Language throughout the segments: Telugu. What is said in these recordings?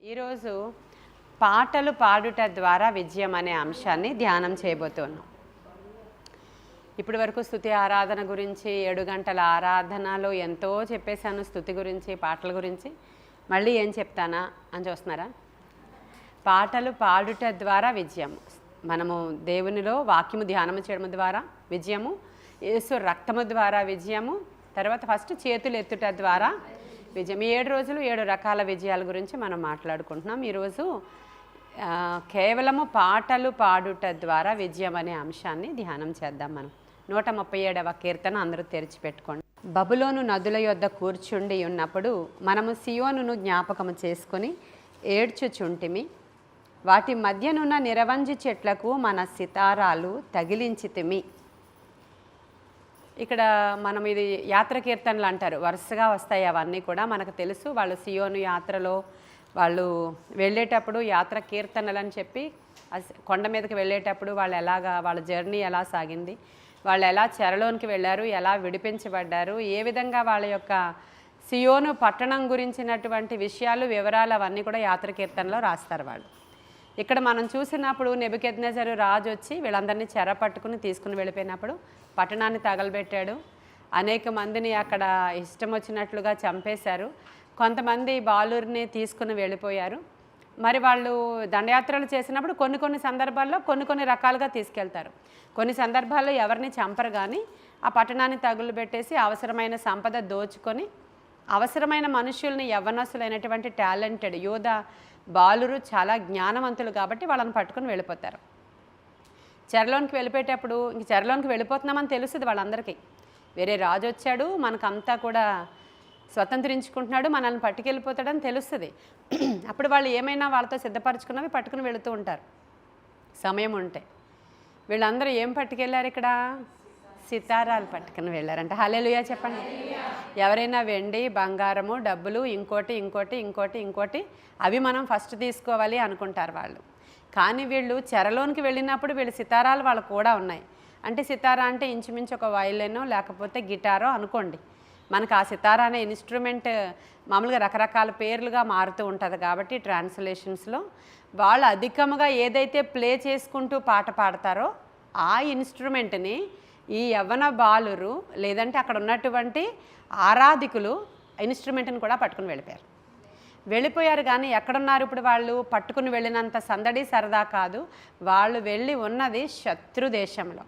ఈరోజు పాటలు పాడుట ద్వారా విజయం అనే అంశాన్ని ధ్యానం చేయబోతున్నాం. ఇప్పటి వరకు స్తుతి ఆరాధన గురించి 7 గంటల ఆరాధనలో ఎంతో చెప్పేశాను. స్తుతి గురించి, పాటల గురించి. మళ్ళీ ఏం చెప్తానా అని చూస్తున్నారా? పాటలు పాడుట ద్వారా విజయము. మనము దేవునిలో వాక్యము ధ్యానము చేయడం ద్వారా విజయము, యేసు రక్తము ద్వారా విజయము, తర్వాత ఫస్ట్ చేతులు ఎత్తుట ద్వారా విజయం. 7 రోజులు 7 రకాల విజయాల గురించి మనం మాట్లాడుకుంటున్నాం. ఈరోజు కేవలము పాటలు పాడుట ద్వారా విజయం అనే అంశాన్ని ధ్యానం చేద్దాం. మనం 137వ కీర్తన అందరూ తెరిచిపెట్టుకోండి. బబులోను నదుల యొద్ద కూర్చుండి ఉన్నప్పుడు మనము సియోనును జ్ఞాపకము చేసుకొని ఏడ్చుచుంటిమి. వాటి మధ్యనున్న నిరవంజి చెట్లకు మన సితారాలు తగిలించితిమి. ఇక్కడ మనం ఇది యాత్ర కీర్తనలు అంటారు, వరుసగా వస్తాయి అవన్నీ కూడా మనకు తెలుసు. వాళ్ళు సియోను యాత్రలో వాళ్ళు వెళ్ళేటప్పుడు యాత్ర కీర్తనలు అని చెప్పి కొండ మీదకి వెళ్ళేటప్పుడు వాళ్ళ జర్నీ ఎలా సాగింది, వాళ్ళు ఎలా చెరలోనికి వెళ్ళారు, ఎలా విడిపించబడ్డారు, ఏ విధంగా వాళ్ళ యొక్క సియోను పట్టణం గురించినటువంటి విషయాలు, వివరాలు అవన్నీ కూడా యాత్ర కీర్తనలో రాస్తారు వాళ్ళు. ఇక్కడ మనం చూసినప్పుడు నెబుకద్నెజరు రాజు వచ్చి వీళ్ళందరినీ చెర పట్టుకుని తీసుకుని వెళ్ళిపోయినప్పుడు పట్టణాన్ని తగలబెట్టాడు. అనేక మందిని అక్కడ ఇష్టం వచ్చినట్లుగా చంపేశారు. కొంతమంది బాలురిని తీసుకుని వెళ్ళిపోయారు. మరి వాళ్ళు దండయాత్రలు చేసినప్పుడు కొన్ని సందర్భాల్లో కొన్ని రకాలుగా తీసుకెళ్తారు. కొన్ని సందర్భాల్లో ఎవరిని చంపరు, కానీ ఆ పట్టణాన్ని తగులుబెట్టేసి అవసరమైన సంపద దోచుకొని అవసరమైన మనుషుల్ని, యవ్వనస్తులైనటువంటి టాలెంటెడ్ యోధ బాలురు చాలా జ్ఞానవంతులు కాబట్టి వాళ్ళని పట్టుకుని వెళ్ళిపోతారు. చెరలోనికి వెళ్ళిపోయేటప్పుడు ఇంక చెరలోనికి వెళ్ళిపోతున్నామని తెలుస్తుంది వాళ్ళందరికీ. వేరే రాజు వచ్చాడు, మనకంతా కూడా స్వతంత్రించుకుంటున్నాడు, మనల్ని పట్టుకెళ్ళిపోతాడని తెలుస్తుంది. అప్పుడు వాళ్ళు ఏమైనా వాళ్ళతో సిద్ధపరచుకున్నవి పట్టుకుని వెళుతూ ఉంటారు సమయం ఉంటే. వీళ్ళందరూ ఏం పట్టుకెళ్ళారు ఇక్కడ? సితారాలు పట్టుకుని వెళ్ళారంట. హల్లెలూయా చెప్పండి. ఎవరైనా వెండి, బంగారము, డబ్బులు, ఇంకోటి అవి మనం ఫస్ట్ తీసుకోవాలి అనుకుంటారు వాళ్ళు. కానీ వీళ్ళు చెరలోనికి వెళ్ళినప్పుడు వీళ్ళు సితారాలు వాళ్ళకు కూడా ఉన్నాయి. అంటే సితారా అంటే ఇంచుమించు ఒక వయలినో లేకపోతే గిటారో అనుకోండి. మనకు ఆ సితారా అనే ఇన్స్ట్రుమెంట్ మామూలుగా రకరకాల పేర్లుగా మారుతూ ఉంటుంది కాబట్టి ట్రాన్స్లేషన్స్లో వాళ్ళు అధికముగా ఏదైతే ప్లే చేసుకుంటూ పాట పాడతారో ఆ ఇన్స్ట్రుమెంట్ని ఈ యవ్వన బాలురు లేదంటే అక్కడ ఉన్నటువంటి ఆరాధికులు ఇన్స్ట్రుమెంట్ని కూడా పట్టుకుని వెళ్ళిపోయారు. కానీ ఎక్కడున్నారు ఇప్పుడు? వాళ్ళు పట్టుకుని వెళ్ళినంత సందడి సరదా కాదు. వాళ్ళు వెళ్ళి ఉన్నది శత్రు దేశంలో,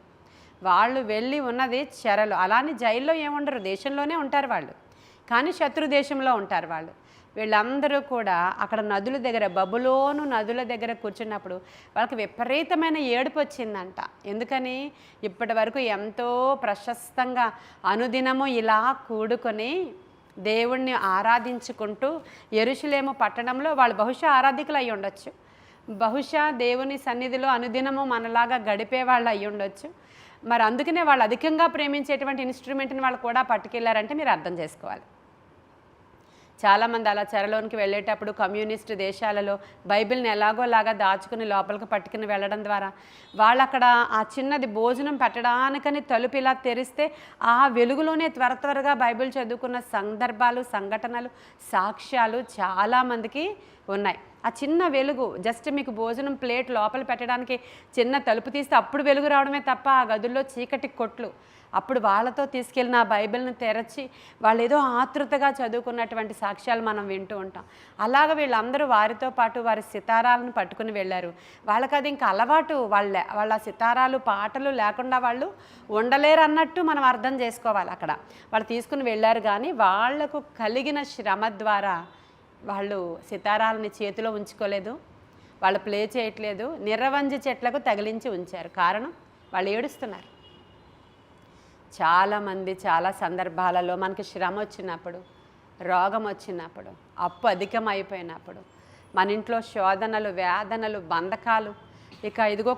వాళ్ళు వెళ్ళి ఉన్నది చెరలో. అలానే జైల్లో ఏముండరు, దేశంలోనే ఉంటారు వాళ్ళు, కానీ శత్రు దేశంలో ఉంటారు వాళ్ళు. వీళ్ళందరూ కూడా అక్కడ నదుల దగ్గర, బబులోను నదుల దగ్గర కూర్చున్నప్పుడు వాళ్ళకి విపరీతమైన ఏడుపు వచ్చిందంట. ఎందుకని? ఇప్పటి వరకు ఎంతో ప్రశస్తంగా అనుదినము ఇలా కూడుకొని దేవుణ్ణి ఆరాధించుకుంటూ యెరూషలేము పట్టణంలో వాళ్ళు బహుశా ఆరాధికులు అయి ఉండొచ్చు, బహుశా దేవుని సన్నిధిలో అనుదినము మనలాగా గడిపే వాళ్ళు అయి ఉండొచ్చు. మరి అందుకనే వాళ్ళు అధికంగా ప్రేమించేటువంటి ఇన్స్ట్రుమెంట్ని వాళ్ళు కూడా పట్టుకెళ్ళారంటే మీరు అర్థం చేసుకోవాలి. చాలామంది అలా చెరలోనికి వెళ్ళేటప్పుడు కమ్యూనిస్ట్ దేశాలలో బైబిల్ని ఎలాగోలాగా దాచుకుని లోపలికి పట్టుకుని వెళ్ళడం ద్వారా వాళ్ళు అక్కడ ఆ చిన్నది భోజనం పెట్టడానికని తలుపు ఇలా తెరిస్తే ఆ వెలుగులోనే త్వరగా బైబిల్ చదువుకున్న సందర్భాలు, సంఘటనలు, సాక్ష్యాలు చాలామందికి ఉన్నాయి. ఆ చిన్న వెలుగు జస్ట్ మీకు భోజనం ప్లేట్ లోపల పెట్టడానికి చిన్న తలుపు తీస్తే అప్పుడు వెలుగు రావడమే తప్ప ఆ గదుల్లో చీకటి కొట్లు. అప్పుడు వాళ్ళతో తీసుకెళ్ళిన ఆ బైబిల్ని తెరచి వాళ్ళు ఏదో ఆతృతగా చదువుకున్నటువంటి సాక్ష్యాలు మనం వింటూ ఉంటాం. అలాగ వీళ్ళందరూ వారితో పాటు వారి సితారాలను పట్టుకుని వెళ్ళారు. వాళ్ళకి అది ఇంకా అలవాటు. వాళ్ళ సితారాలు, పాటలు లేకుండా వాళ్ళు ఉండలేరు అన్నట్టు మనం అర్థం చేసుకోవాలి. అక్కడ వాళ్ళు తీసుకుని వెళ్ళారు, కానీ వాళ్లకు కలిగిన శ్రమ ద్వారా వాళ్ళు సితారాలని చేతిలో ఉంచుకోలేదు, వాళ్ళు ప్లే చేయట్లేదు, నిరవంజి చెట్లకు తగిలించి ఉంచారు. కారణం వాళ్ళు ఏడుస్తున్నారు. చాలామంది చాలా సందర్భాలలో మనకి శ్రమ వచ్చినప్పుడు, రోగం వచ్చినప్పుడు, అప్పు అధికమైపోయినప్పుడు, మన ఇంట్లో శోధనలు, వేదనలు, బంధకాలు, ఇక ఇదిగో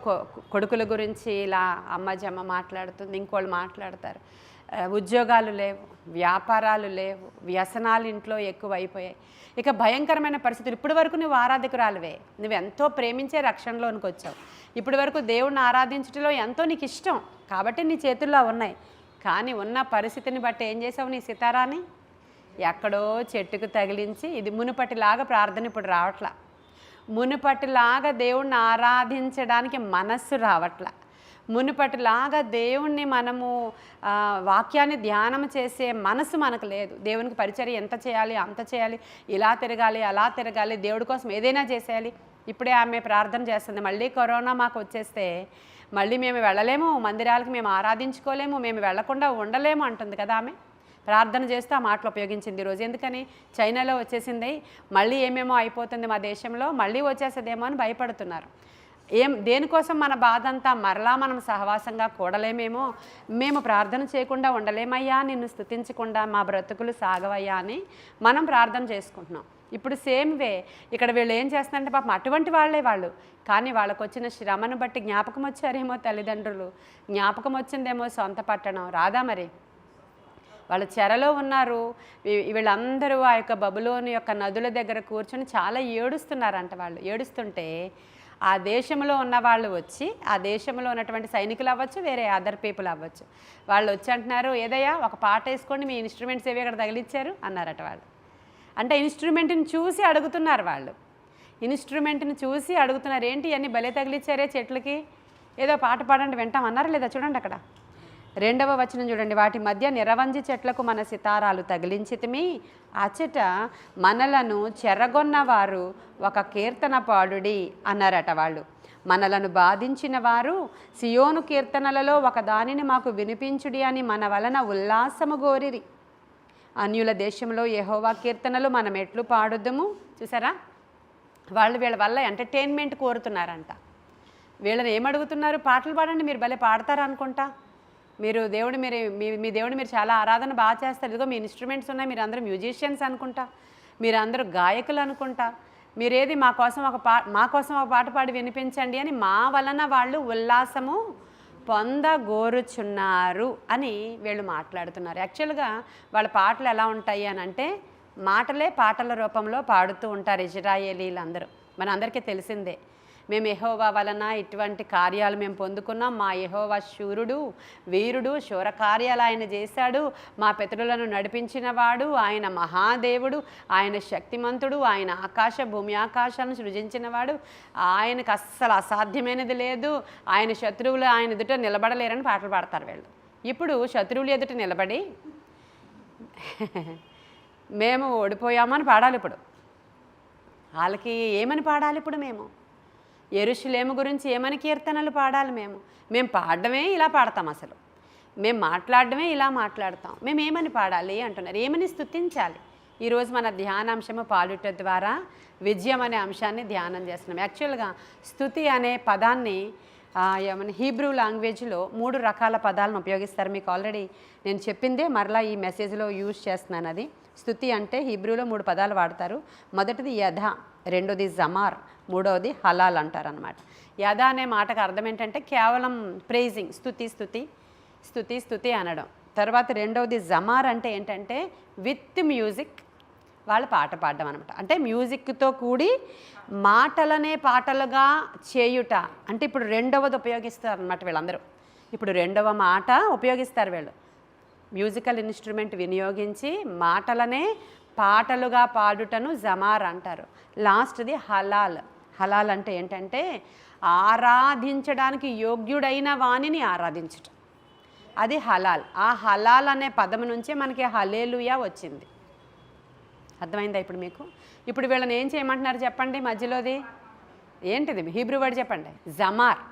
కొడుకుల గురించి ఇలా అమ్మ మాట్లాడుతుంది, ఇంకోళ్ళు మాట్లాడతారు, ఉద్యోగాలు లేవు, వ్యాపారాలు లేవు, వ్యసనాలు ఇంట్లో ఎక్కువ అయిపోయాయి, ఇక భయంకరమైన పరిస్థితులు. ఇప్పటి వరకు నువ్వు ఆరాధకురాలువే, నువ్వెంతో ప్రేమించే రక్షణలోనికి వచ్చావు, ఇప్పటి వరకు దేవుణ్ణి ఆరాధించడంలో ఎంతో నీకు ఇష్టం కాబట్టి నీ చేతుల్లో ఉన్నాయి. కానీ ఉన్న పరిస్థితిని బట్టి ఏం చేసావు? నీ సితారాని ఎక్కడో చెట్టుకు తగిలించి ఇది మునుపటిలాగా ప్రార్థన ఇప్పుడు రావట్లా. మునుపటిలాగా దేవుణ్ణి ఆరాధించడానికి మనస్సు రావట్లా. మునుపటిలాగా దేవుణ్ణి మనము వాక్యాన్ని ధ్యానం చేసే మనసు మనకు లేదు. దేవునికి పరిచర్య ఎంత చేయాలి అంత చేయాలి, ఇలా తిరగాలి అలా తిరగాలి, దేవుడి కోసం ఏదైనా చేసేయాలి. ఇప్పుడే ఆమె ప్రార్థన చేస్తుంది, మళ్ళీ కరోనా మాకు వచ్చేస్తే మళ్ళీ మేము వెళ్ళలేము, మందిరాలకు మేము ఆరాధించుకోలేము, మేము వెళ్లకుండా ఉండలేము అంటుంది కదా ఆమె. ప్రార్థన చేస్తూ ఆ మాటలు ఉపయోగించింది ఈరోజు. ఎందుకని? చైనాలో వచ్చేసింది, మళ్ళీ ఏమేమో అయిపోతుంది మా దేశంలో, మళ్ళీ వచ్చేసేదేమో అని భయపడుతున్నారు. దేనికోసం మన బాధ అంతా? మరలా మనం సహవాసంగా కూడలేమేమో, మేము ప్రార్థన చేయకుండా ఉండలేమయ్యా, నిన్ను స్తుతించకుండా మా బ్రతుకులు సాగవయ్యా అని మనం ప్రార్థన చేసుకుంటున్నాం. ఇప్పుడు సేమ్ వే ఇక్కడ వీళ్ళు ఏం చేస్తున్నారంటే పాపం అటువంటి వాళ్ళు, కానీ వాళ్ళకు వచ్చిన శ్రమను బట్టి జ్ఞాపకం వచ్చారేమో తల్లిదండ్రులు, జ్ఞాపకం వచ్చిందేమో సొంత పట్టణం. రాదా మరి? వాళ్ళు చెరలో ఉన్నారు. వీళ్ళందరూ ఆ యొక్క బబులోని యొక్క నదుల దగ్గర కూర్చొని చాలా ఏడుస్తున్నారంట. వాళ్ళు ఏడుస్తుంటే ఆ దేశంలో ఉన్న వాళ్ళు వచ్చి, ఆ దేశంలో ఉన్నటువంటి సైనికులు అవ్వచ్చు, వేరే అదర్ పీపుల్ అవ్వచ్చు, వాళ్ళు వచ్చి అంటున్నారు, ఏదయ్యా ఒక పాట వేసుకోండి, మీ ఇన్స్ట్రుమెంట్స్ ఏవి అక్కడ తగిలిచ్చారు అన్నారట వాళ్ళు. అంటే ఇన్స్ట్రుమెంట్ని చూసి అడుగుతున్నారు వాళ్ళు. ఇన్స్ట్రుమెంట్ని చూసి అడుగుతున్నారు, ఏంటి అన్నీ భలే తగిలిచ్చారే చెట్లకి, ఏదో పాట పాడండి వింటాం అన్నారా లేదా? చూడండి అక్కడ 2వ వచనం చూడండి. వాటి మధ్య నిరవంజి చెట్లకు మన సితారాలు తగిలించితిమి, అచట మనలను చెరగొన్నవారు ఒక కీర్తన పాడుడి అన్నారట వాళ్ళు. మనలను బాధించిన వారు సియోను కీర్తనలలో ఒక దానిని మాకు వినిపించుడి అని మన వలన ఉల్లాసము గోరిరి. అన్యుల దేశంలో యెహోవా కీర్తనలు మనం ఎట్లు పాడుద్దాము. చూసారా, వాళ్ళు వీళ్ళ వల్ల ఎంటర్టైన్మెంట్ కోరుతున్నారంట. వీళ్ళని ఏమడుగుతున్నారు? పాటలు పాడండి, మీరు భలే పాడతారు అనుకుంటా, మీరు దేవుడు మీ దేవుడు మీరు చాలా ఆరాధన బాగా చేస్తారు, ఇదిగో మీ ఇన్స్ట్రుమెంట్స్ ఉన్నాయి, మీరు అందరూ మ్యూజిషియన్స్ అనుకుంటా, మీరు అందరూ గాయకులు అనుకుంటా, మీరేది మా కోసం ఒక పాట పాడి వినిపించండి అని మా వలన వాళ్ళు ఉల్లాసము పొందగోరుచున్నారు అని వీళ్ళు మాట్లాడుతున్నారు. యాక్చువల్గా వాళ్ళ పాటలు ఎలా ఉంటాయి అని అంటే, మాటలే పాటల రూపంలో పాడుతూ ఉంటారు ఇజ్రాయేలీలందరూ. మనందరికీ తెలిసిందే, మేము యెహోవా వలన ఇటువంటి కార్యాలు మేము పొందుకున్నాం, మా యెహోవా శూరుడు వీరుడు, శూర కార్యాలు ఆయన చేశాడు, మా పితరులను నడిపించినవాడు, ఆయన మహాదేవుడు, ఆయన శక్తిమంతుడు, ఆయన ఆకాశ భూమి ఆకాశాలను సృజించినవాడు, ఆయనకు అస్సలు అసాధ్యమైనది లేదు, ఆయన శత్రువులు ఆయన ఎదుట నిలబడలేరని పాటలు పాడతారు వీళ్ళు. ఇప్పుడు శత్రువులు ఎదుట నిలబడి మేము ఓడిపోయామని పాడాలి. ఇప్పుడు వాళ్ళకి ఏమని పాడాలి? ఇప్పుడు మేము యెరూషలేము గురించి ఏమని కీర్తనలు పాడాలి? మేము పాడడమే ఇలా పాడతాం, అసలు మేము మాట్లాడడమే ఇలా మాట్లాడతాం, మేము ఏమని పాడాలి అంటున్నారు. ఏమని స్తుతించాలి? ఈరోజు మన ధ్యానాంశము పాడుట ద్వారా విజయం అనే అంశాన్ని ధ్యానం చేస్తున్నాం. యాక్చువల్గా స్తుతి అనే పదాన్ని ఏమన్నా హీబ్రూ లాంగ్వేజ్లో 3 రకాల పదాలను ఉపయోగిస్తారు. మీకు ఆల్రెడీ నేను చెప్పిందే మరలా ఈ మెసేజ్లో యూజ్ చేస్తున్నాను. అది స్తుతి అంటే హీబ్రూలో 3 పదాలు వాడతారు. మొదటిది యథ, రెండోది జమార్, మూడవది హలాల్ అంటారు అనమాట. యథ అనే మాటకు అర్థం ఏంటంటే కేవలం ప్రైజింగ్, స్తుతి స్తుతి స్తుతి స్తుతి అనడం. తర్వాత రెండవది జమార్ అంటే ఏంటంటే విత్ మ్యూజిక్ వాళ్ళు పాట పాడడం అనమాట. అంటే మ్యూజిక్తో కూడి మాటలనే పాటలుగా చేయుట. అంటే ఇప్పుడు రెండవది ఉపయోగిస్తారు అనమాట వీళ్ళందరూ. ఇప్పుడు రెండవ మాట ఉపయోగిస్తారు వీళ్ళు. మ్యూజికల్ ఇన్స్ట్రుమెంట్ వినియోగించి మాటలనే పాటలుగా పాడుటను జమార్ అంటారు. లాస్ట్ది హలాల్. హలాల్ అంటే ఏంటంటే ఆరాధించడానికి యోగ్యుడైన వాణిని ఆరాధించటం, అది హలాల్. ఆ హలాల్ అనే పదం నుంచే మనకి హల్లెలూయా వచ్చింది. అర్థమైందా ఇప్పుడు మీకు? ఇప్పుడు వీళ్ళని ఏం చేయమంటున్నారు చెప్పండి? మధ్యలోది ఏంటిది? హీబ్రూ వర్డ్ చెప్పండి. జమార్.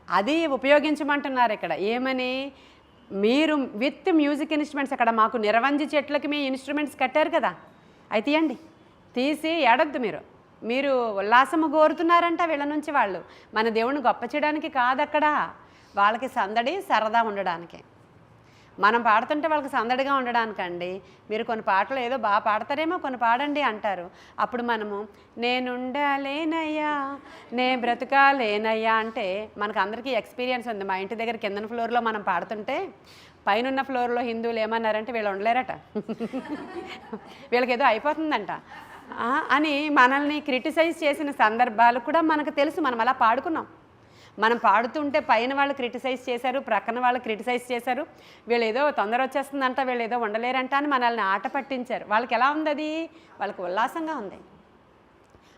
అది ఉపయోగించమంటున్నారు ఇక్కడ. ఏమని? మీరు విత్ మ్యూజిక్ ఇన్స్ట్రుమెంట్స్, అక్కడ మాకు నిరవంజి చెట్లకి మీ ఇన్స్ట్రుమెంట్స్ కట్టారు కదా, అవి తీయండి, తీసి ఏడద్దు. మీరు ఉల్లాసము కోరుతున్నారంట వీళ్ళ నుంచి. వాళ్ళు మన దేవుడిని గొప్ప చేయడానికి కాదు, అక్కడ వాళ్ళకి సందడి సరదా ఉండడానికి. మనం పాడుతుంటే వాళ్ళకి సందడిగా ఉండడానికండి. మీరు కొన్ని పాటలు ఏదో బాగా పాడతారేమో, కొన్ని పాడండి అంటారు. అప్పుడు మనము నేనుండలేనయ్యా, నే బ్రతుకాలేనయ్యా అంటే మనకు అందరికీ ఎక్స్పీరియన్స్ ఉంది. మా ఇంటి దగ్గర కిందన ఫ్లోర్లో మనం పాడుతుంటే పైనున్న ఫ్లోర్లో హిందువులు ఏమన్నారంటే వీళ్ళు ఉండలేరట, వీళ్ళకి ఏదో అయిపోతుందంట అని మనల్ని క్రిటిసైజ్ చేసిన సందర్భాలు కూడా మనకు తెలుసు. మనం అలా పాడుకున్నాం. మనం పాడుతుంటే పైన వాళ్ళు క్రిటిసైజ్ చేశారు, ప్రక్కన వాళ్ళు క్రిటిసైజ్ చేశారు, వీళ్ళు ఏదో తొందర వచ్చేస్తుందంట, వీళ్ళు ఏదో ఉండలేరంట అని మనల్ని ఆట పట్టించారు. వాళ్ళకి ఎలా ఉంది? అది వాళ్ళకి ఉల్లాసంగా ఉంది.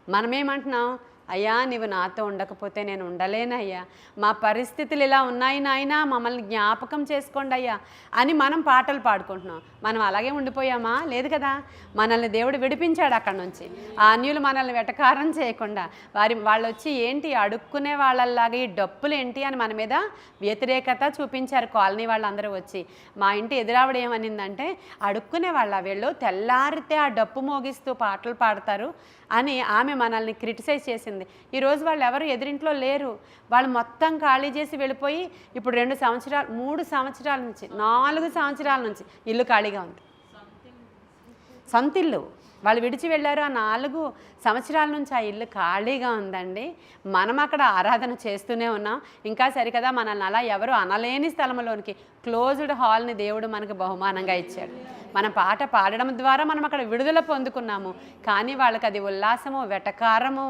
మనమేమంటున్నాం? అయ్యా నీవు నాతో ఉండకపోతే నేను ఉండలేనయ్యా, మా పరిస్థితులు ఇలా ఉన్నాయి నాయనా, మమ్మల్ని జ్ఞాపకం చేసుకోండి అయ్యా అని మనం పాటలు పాడుకుంటున్నాం. మనం అలాగే ఉండిపోయామా? లేదు కదా. మనల్ని దేవుడు విడిపించాడు అక్కడి నుంచి. ఆ అన్యులు మనల్ని వెటకారం చేయకుండా వాళ్ళు వచ్చి ఏంటి అడుక్కునే వాళ్ళలాగా ఈ డప్పులు ఏంటి అని మన మీద వ్యతిరేకత చూపించారు. కాలనీ వాళ్ళందరూ వచ్చి మా ఇంటి ఎదురావిడ ఏమనిందంటే, అడుక్కునే వాళ్ళ వీళ్ళు తెల్లారితే ఆ డప్పు మోగిస్తూ పాటలు పాడతారు అని ఆమె మనల్ని క్రిటిసైజ్ చేసింది. ఈరోజు వాళ్ళు ఎవరు ఎదురింట్లో లేరు. వాళ్ళు మొత్తం ఖాళీ చేసి వెళ్ళిపోయి ఇప్పుడు 2 సంవత్సరాలు 3 సంవత్సరాల నుంచి 4 సంవత్సరాల నుంచి ఇల్లు ఖాళీగా ఉంది. సొంత ఇల్లు వాళ్ళు విడిచి వెళ్ళారు. ఆ 4 సంవత్సరాల నుంచి ఆ ఇల్లు ఖాళీగా ఉందండి. మనం అక్కడ ఆరాధన చేస్తూనే ఉన్నాం. ఇంకా సరికదా మనల్ని అలా ఎవరు అనలేని స్థలంలోనికి క్లోజ్డ్ హాల్ని దేవుడు మనకు బహుమానంగా ఇచ్చాడు. మనం పాట పాడడం ద్వారా మనం అక్కడ విడుదల పొందుకున్నాము. కానీ వాళ్ళకి అది ఉల్లాసము, వెటకారము.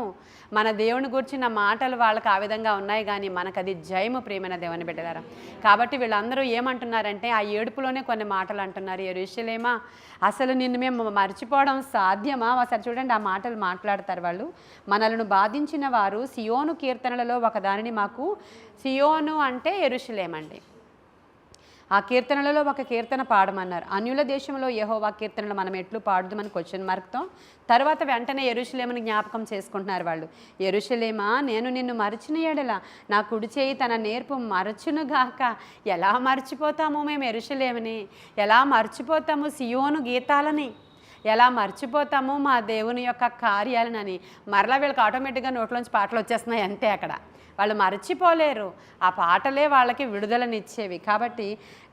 మన దేవుని గురించిన మాటలు వాళ్ళకి ఆ విధంగా ఉన్నాయి, కానీ మనకు అది జయము. ప్రియమైన దేవుని బిడ్డలారా, కాబట్టి వీళ్ళందరూ ఏమంటున్నారంటే ఆ ఏడుపులోనే కొన్ని మాటలు అంటున్నారు. యెరూషలేమా, అసలు నిన్ను మేము మర్చిపోవడం సాధ్యమా? ఒకసారి చూడండి, ఆ మాటలు మాట్లాడతారు వాళ్ళు. మనలను బాధించిన వారు సియోను కీర్తనలలో ఒకదానిని మాకు, సియోను అంటే యెరూషలేమండి, ఆ కీర్తనలలో ఒక కీర్తన పాడమన్నారు. అన్యుల దేశంలో యెహోవా కీర్తనలు మనం ఎట్లు పాడుదామని క్వశ్చన్ మార్క్తో తర్వాత వెంటనే యెరూషలేముని జ్ఞాపకం చేసుకుంటున్నారు వాళ్ళు. యెరూషలేమా, నేను నిన్ను మరచిన ఎడల నా కుడి చేయి తన నేర్పు మరచునుగాక. ఎలా మర్చిపోతాము మేము యెరూషలేముని? ఎలా మర్చిపోతాము సియోను గీతాలని? ఎలా మర్చిపోతాము మా దేవుని యొక్క కార్యాలనని? మరలా వీళ్ళకి ఆటోమేటిక్గా నోట్లోంచి పాటలు వచ్చేస్తున్నాయి అంతే. అక్కడ వాళ్ళు మర్చిపోలేరు. ఆ పాటలే వాళ్ళకి విడుదలనిచ్చేవి. కాబట్టి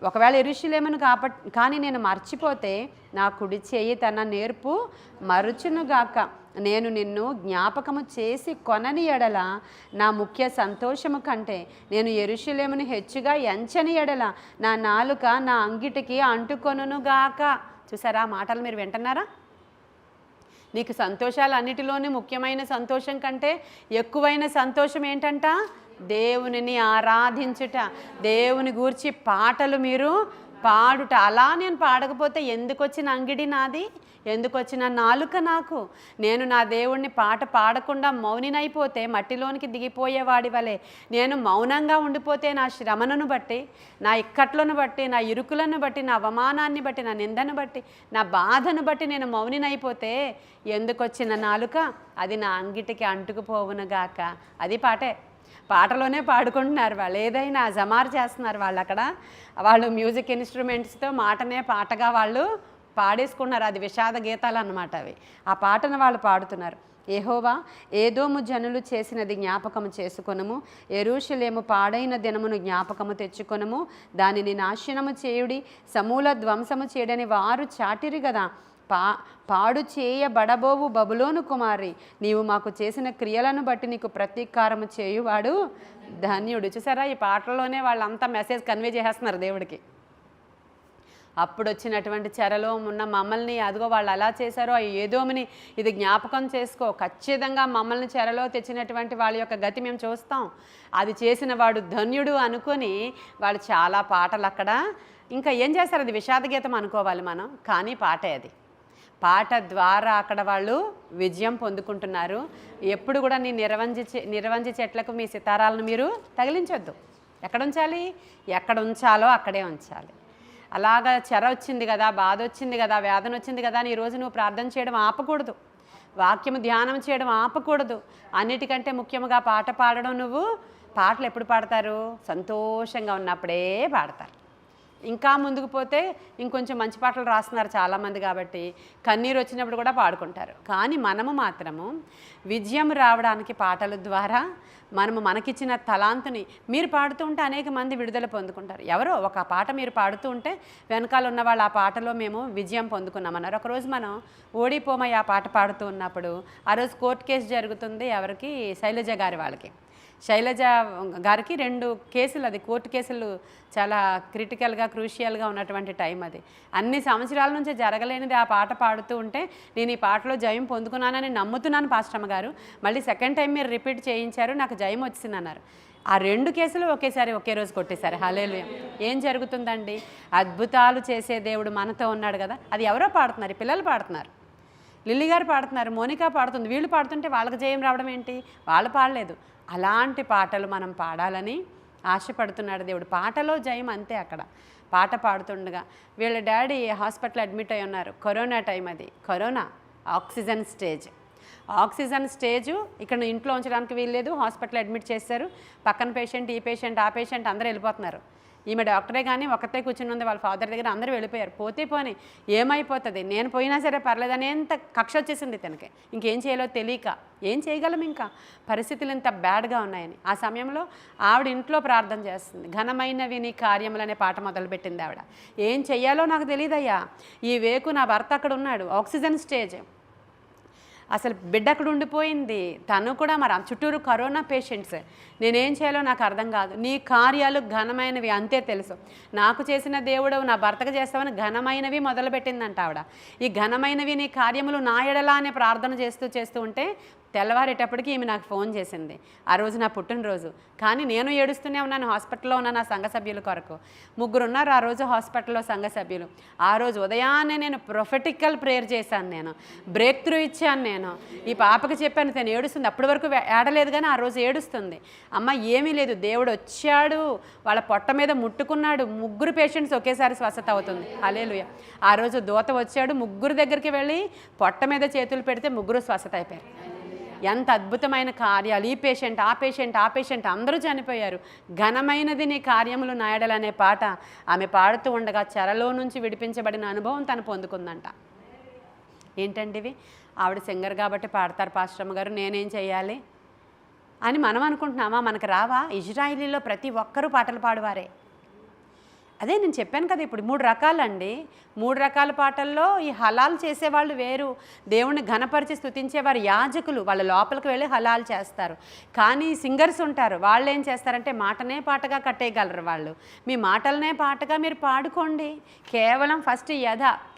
ఒకవేళ యెరూషలేమును కానీ నేను మర్చిపోతే నా కుడి చేయి తన నేర్పు మరుచునుగాక. నేను నిన్ను జ్ఞాపకము చేసి కొనని ఎడల నా ముఖ్య సంతోషము కంటే నేను యెరూషలేమును హెచ్చుగా ఎంచని ఎడల నా నాలుక నా అంగిటికి అంటుకొనుగాక. చూసారా ఆ మాటలు మీరు వింటున్నారా? నీకు సంతోషాలు అన్నిటిలోనే ముఖ్యమైన సంతోషం కంటే ఎక్కువైన సంతోషం ఏంటంట? దేవునిని ఆరాధించుట, దేవుని గూర్చి పాటలు మీరు పాడుట. అలా నేను పాడకపోతే ఎందుకు వచ్చిన అంగిడి నాది? ఎందుకు వచ్చిన నాలుక నాకు? నేను నా దేవుణ్ణి పాట పాడకుండా మౌనినైపోతే మట్టిలోనికి దిగిపోయేవాడి వలె, నేను మౌనంగా ఉండిపోతే నా శ్రమను బట్టి, నా ఇక్కట్లను బట్టి, నా ఇరుకులను బట్టి, నా అవమానాన్ని బట్టి, నా నిందను బట్టి, నా బాధను బట్టి నేను మౌనినైపోతే ఎందుకు వచ్చిన నాలుక? అది నా అంగిటికి అంటుకుపోవునుగాక. అది పాటే. పాటలోనే పాడుకుంటున్నారు వాళ్ళు. ఏదైనా జమారు చేస్తున్నారు వాళ్ళు. అక్కడ వాళ్ళు మ్యూజిక్ ఇన్స్ట్రుమెంట్స్తో మాటనే పాటగా వాళ్ళు పాడేసుకున్నారు. అది విషాద గీతాలు అన్నమాట అవి. ఆ పాటను వాళ్ళు పాడుతున్నారు. యెహోవా, ఏదోము జనులు చేసినది జ్ఞాపకము చేసుకొనుము, యెరూషలేము పాడైన దినమును జ్ఞాపకము తెచ్చుకొనుము, దానిని నాశనము చేయుడి, సమూల ధ్వంసము చేయడని వారు చాటిరి గదా. పాడు చేయబడబోవు బబులోను కుమారి, నీవు మాకు చేసిన క్రియలను బట్టి నీకు ప్రతీకారము చేయువాడు ధన్యుడు. చూసారా, ఈ పాటల్లోనే వాళ్ళంతా మెసేజ్ కన్వే చేసేస్తున్నారు దేవుడికి. అప్పుడు వచ్చినటువంటి చెరలో ఉన్న మమ్మల్ని, అదిగో వాళ్ళు అలా చేశారో ఏదోమని ఇది జ్ఞాపకం చేసుకో, ఖచ్చితంగా మమ్మల్ని చెరలో తెచ్చినటువంటి వాళ్ళ యొక్క గతి మేము చూస్తాం, అది చేసిన వాడు ధన్యుడు అనుకొని వాళ్ళు చాలా పాటలు అక్కడ ఇంకా ఏం చేస్తారు, అది విషాద గీతం అనుకోవాలి మనం, కానీ పాటే అది. పాట ద్వారా అక్కడ వాళ్ళు విజయం పొందుకుంటున్నారు. ఎప్పుడు కూడా నీ నిరవంజి చెట్లకు మీ సితారాలను మీరు తగిలించొద్దు. ఎక్కడ ఉంచాలి? ఎక్కడ ఉంచాలో అక్కడే ఉంచాలి. అలాగా చెర వచ్చింది కదా, బాధ వచ్చింది కదా, వేదన వచ్చింది కదా అని ఈరోజు నువ్వు ప్రార్థన చేయడం ఆపకూడదు, వాక్యము ధ్యానం చేయడం ఆపకూడదు. అన్నిటికంటే ముఖ్యంగా పాట పాడడం. నువ్వు పాటలు ఎప్పుడు పాడతారు? సంతోషంగా ఉన్నప్పుడే పాడతారు. ఇంకా ముందుకు పోతే ఇంకొంచెం మంచి పాటలు రాస్తున్నారు చాలామంది, కాబట్టి కన్నీరు వచ్చినప్పుడు కూడా పాడుకుంటారు. కానీ మనము మాత్రము విజయం రావడానికి పాటల ద్వారా మనకిచ్చిన తలాంతుని మీరు పాడుతూ ఉంటే అనేక మంది విడుదల పొందుకుంటారు. ఎవరో ఒక పాట మీరు పాడుతూ ఉంటే వెనకాల ఉన్న వాళ్ళు ఆ పాటలో మేము విజయం పొందుకున్నామన్నారు. ఒకరోజు మనం ఓడిపోమయ్య ఆ పాట పాడుతూ ఉన్నప్పుడు ఆ రోజు కోర్టు కేసు జరుగుతుంది. ఎవరికి? శైలజ గారి వాళ్ళకి. శైలజ గారికి 2 కేసులు, అది కోర్టు కేసులు చాలా క్రిటికల్గా క్రూషియల్గా ఉన్నటువంటి టైం అది. అన్ని సంవత్సరాల నుంచి జరగలేనిది ఆ పాట పాడుతూ ఉంటే నేను ఈ పాటలో జయం పొందుకున్నానని నమ్ముతున్నాను పాస్టమ్మ గారు. మళ్ళీ సెకండ్ టైం మీరు రిపీట్ చేయించారు, నాకు జయం వచ్చిందన్నారు. ఆ 2 కేసులు ఒకేసారి ఒకే రోజు కొట్టేశారు. హల్లెలూయా. ఏం జరుగుతుందండి? అద్భుతాలు చేసే దేవుడు మనతో ఉన్నాడు కదా. అది ఎవరో పాడుతున్నారు, పిల్లలు పాడుతున్నారు, లిల్లీ గారు పాడుతున్నారు, మోనికా పాడుతుంది. వీళ్ళు పాడుతుంటే వాళ్ళకి జయం రావడం ఏంటి? వాళ్ళు పాడలేదు. అలాంటి పాటలు మనం పాడాలని ఆశపడుతున్నాడు దేవుడు. పాటలో జయం అంతే. అక్కడ పాట పాడుతుండగా వీళ్ళ డాడీ హాస్పిటల్ అడ్మిట్ అయి ఉన్నారు. కరోనా టైం అది. కరోనా ఆక్సిజన్ స్టేజు ఇక్కడ ఇంట్లో ఉంచడానికి వీల్లేదు. హాస్పిటల్ అడ్మిట్ చేశారు. పక్కన పేషెంట్, ఈ పేషెంట్, ఆ పేషెంట్ అందరూ వెళ్ళిపోతున్నారు. ఈమె డాక్టరే కానీ ఒక్కతే కూర్చుని ఉంది. వాళ్ళ ఫాదర్ దగ్గర అందరూ వెళ్ళిపోయారు. పోనీ ఏమైపోతుంది, నేను పోయినా సరే పర్లేదని ఎంత కక్ష వచ్చేసింది తనకి. ఇంకేం చేయాలో తెలియక, ఏం చేయగలం, ఇంకా పరిస్థితులు ఇంత బ్యాడ్గా ఉన్నాయని. ఆ సమయంలో ఆవిడ ఇంట్లో ప్రార్థన చేస్తుంది. ఘనమైనవి నీ కార్యములు అనే పాట మొదలుపెట్టింది ఆవిడ. ఏం చెయ్యాలో నాకు తెలియదయ్యా, ఈ వేకు నా భర్త అక్కడ ఉన్నాడు, ఆక్సిజన్ స్టేజ్, అసలు బిడ్డ అక్కడ ఉండిపోయింది, తను కూడా మరి చుట్టూరు కరోనా పేషెంట్స్, నేనేం చేయాలో నాకు అర్థం కాదు. నీ కార్యాలు ఘనమైనవి అంతే తెలుసు. నాకు చేసిన దేవుడు నా భర్తకు చేస్తావని ఘనమైనవి మొదలుపెట్టిందంట ఆవిడ. ఈ ఘనమైనవి నీ కార్యములు నా ఎడలా అనే ప్రార్థన చేస్తూ ఉంటే తెల్లవారేటప్పటికి ఈమె నాకు ఫోన్ చేసింది. ఆ రోజు నా పుట్టినరోజు, కానీ నేను ఏడుస్తూనే ఉన్నాను. హాస్పిటల్లో ఉన్న నా సంఘ సభ్యుల కొరకు 3 ఉన్నారు ఆ రోజు హాస్పిటల్లో సంఘ సభ్యులు. ఆ రోజు ఉదయాన్నే నేను ప్రొఫెటికల్ ప్రేయర్ చేశాను, నేను బ్రేక్ త్రూ ఇచ్చాను. నేను ఈ పాపకి చెప్పాను, తను ఏడుస్తుంది. అప్పటి వరకు ఏడలేదు కానీ ఆ రోజు ఏడుస్తుంది. అమ్మ ఏమీ లేదు, దేవుడు వచ్చాడు, వాళ్ళ పొట్ట మీద ముట్టుకున్నాడు, 3 పేషెంట్స్ ఒకేసారి స్వస్థత అవుతుంది. హల్లెలూయా. ఆ రోజు దూత వచ్చాడు, 3 దగ్గరికి వెళ్ళి పొట్ట మీద చేతులు పెడితే 3 స్వస్థత అయిపోయారు. ఎంత అద్భుతమైన కార్యాలు! ఈ పేషెంట్, ఆ పేషెంట్ అందరూ చనిపోయారు. ఘనమైనది నీ కార్యములు నాయడలనే పాట ఆమె పాడుతూ ఉండగా చెరలో నుంచి విడిపించబడిన అనుభవం తను పొందుకుందంట. ఏంటండి ఇవి? ఆవిడ సింగర్ కాబట్టి పాడతారు పాస్టమ్మ గారు, నేనేం చేయాలి అని మనం అనుకుంటున్నామా? మనకు రావా? ఇజ్రాయిలీలో ప్రతి ఒక్కరూ పాటలు పాడువారే. అదే నేను చెప్పాను కదా, ఇప్పుడు 3 రకాలండి. 3 రకాల పాటల్లో ఈ హలాల్ చేసేవాళ్ళు వేరు, దేవుణ్ణి ఘనపరిచి స్తుతించేవారు యాజకులు, వాళ్ళ లోపలికి వెళ్ళి హలాల్ చేస్తారు. కానీ సింగర్స్ ఉంటారు, వాళ్ళు ఏం చేస్తారంటే మాటనే పాటగా కట్టేయగలరు. వాళ్ళు మీ మాటలనే పాటగా మీరు పాడుకోండి. కేవలం ఫస్ట్